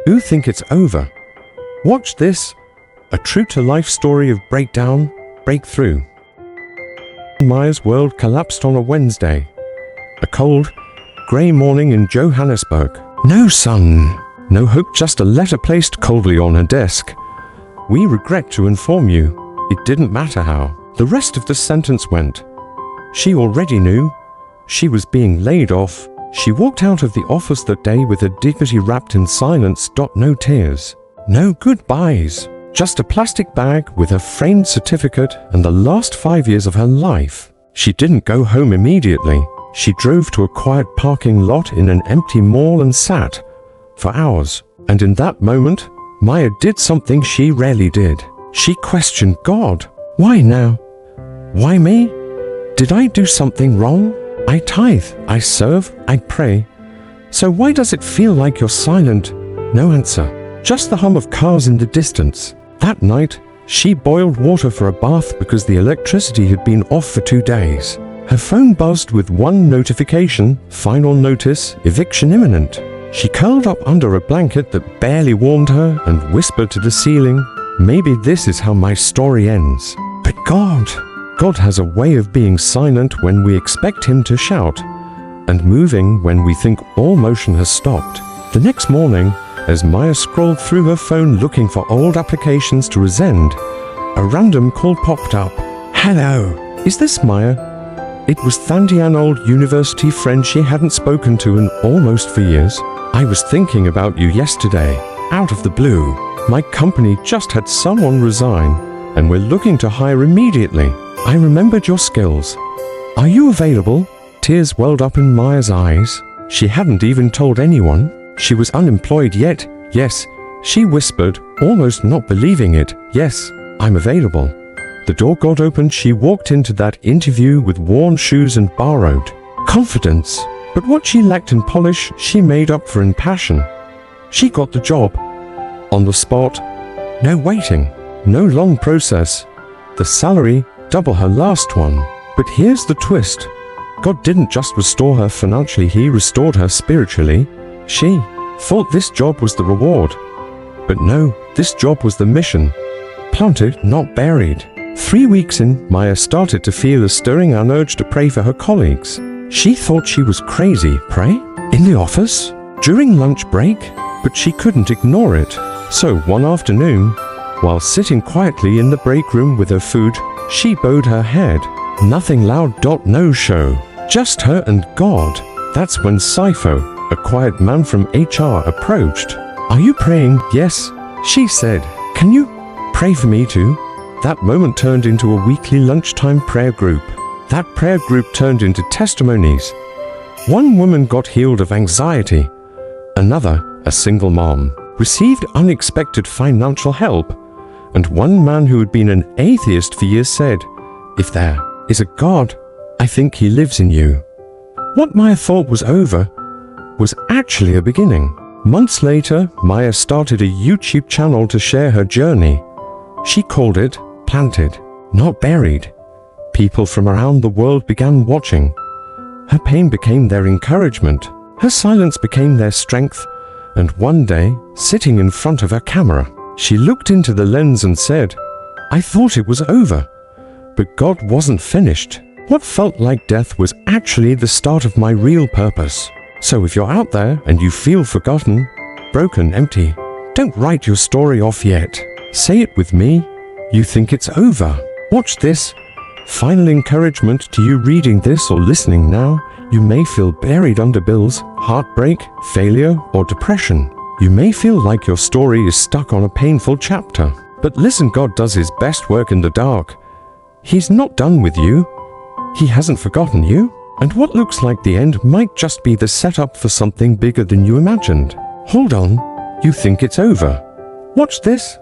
You think it's over? Watch this, a true-to-life story of breakdown, breakthrough. Maya's world collapsed on a Wednesday. A cold, grey morning in Johannesburg. No sun, no hope, just a letter placed coldly on her desk. We regret to inform you, it didn't matter how. The rest of the sentence went. She already knew. She was being laid off. She walked out of the office that day with her dignity wrapped in silence. No tears, no goodbyes. Just a plastic bag with her framed certificate and the last 5 years of her life. She didn't go home immediately. She drove to a quiet parking lot in an empty mall and sat for hours. And in that moment, Maya did something she rarely did. She questioned God. Why now? Why me? Did I do something wrong? I tithe, I serve, I pray. So why does it feel like you're silent? No answer. Just the hum of cars in the distance. That night, she boiled water for a bath because the electricity had been off for 2 days. Her phone buzzed with one notification, final notice, eviction imminent. She curled up under a blanket that barely warmed her and whispered to the ceiling, maybe this is how my story ends. But God has a way of being silent when we expect him to shout, and moving when we think all motion has stopped. The next morning, as Maya scrolled through her phone looking for old applications to resend, a random call popped up. Hello, is this Maya? It was Thandi, an old university friend she hadn't spoken to in almost 4 years. I was thinking about you yesterday, out of the blue. My company just had someone resign, and we're looking to hire immediately. I remembered your skills. Are you available? Tears welled up in Maya's eyes. She hadn't even told anyone. She was unemployed yet. Yes, she whispered, almost not believing it. Yes, I'm available. The door got opened. She walked into that interview with worn shoes and borrowed confidence. But what she lacked in polish, she made up for in passion. She got the job. On the spot. No waiting. No long process. The salary, double her last one. But here's the twist. God didn't just restore her financially, he restored her spiritually. She thought this job was the reward. But no, this job was the mission. Planted, not buried. 3 weeks in, Maya started to feel a stirring urge to pray for her colleagues. She thought she was crazy. Pray? In the office? During lunch break? But she couldn't ignore it. So one afternoon, while sitting quietly in the break room with her food, she bowed her head. Nothing loud. No show. Just her and God. That's when Sifo, a quiet man from HR, approached. Are you praying? Yes, she said. Can you pray for me too? That moment turned into a weekly lunchtime prayer group. That prayer group turned into testimonies. One woman got healed of anxiety. Another, a single mom, received unexpected financial help. And one man who had been an atheist for years said, if there is a God, I think he lives in you. What Maya thought was over was actually a beginning. Months later, Maya started a YouTube channel to share her journey. She called it Planted, Not Buried. People from around the world began watching. Her pain became their encouragement. Her silence became their strength. And one day, sitting in front of her camera, she looked into the lens and said, I thought it was over, but God wasn't finished. What felt like death was actually the start of my real purpose. So if you're out there and you feel forgotten, broken, empty, don't write your story off yet. Say it with me. You think it's over. Watch this. Final encouragement to you reading this or listening now. You may feel buried under bills, heartbreak, failure, or depression. You may feel like your story is stuck on a painful chapter. But listen, God does his best work in the dark. He's not done with you. He hasn't forgotten you. And what looks like the end might just be the setup for something bigger than you imagined. Hold on. You think it's over. Watch this.